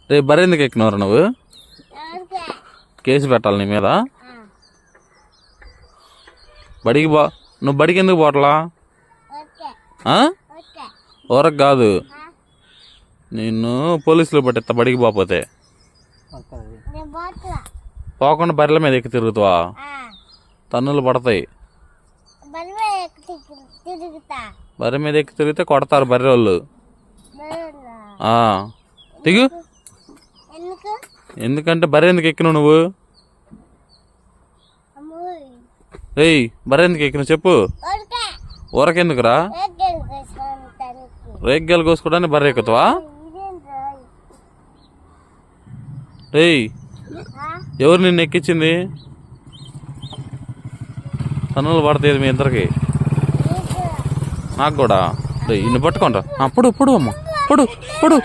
రేపు బర్రె ఎందుకు ఎక్కినవరా నువ్వు? కేసు పెట్టాలి నీ మీద. బడికి నువ్వు బడికి ఎందుకు పోవట్లా? ఊరకు కాదు, నిన్ను పోలీసులు పట్టిస్తా బడికి పోతే. పోకుండా బర్రెల మీద ఎక్కి తిరుగుతావా? తన్నులు పడతాయి. బర్రె మీద ఎక్కి తిరిగితే కొడతారు బర్రె వాళ్ళు. దిగు. ఎందుకంటే బర్రె ఎందుకు ఎక్కినావు నువ్వు? రేయ్, బర్రె ఎందుకు ఎక్కినావు చెప్పు. ఊరకెందుకురా? రేగ్గాలు కోసుకోవడానికి బర్రె ఎక్కుతావా? రేయ్, ఎవరు నిన్ను ఎక్కించింది? తన్నులు పడతాయి మీ ఇద్దరికి. నాకు కూడా. రేయ్, ఇన్ని పట్టుకోండి. పొడు పొడు అమ్మ, పొడు పొడు.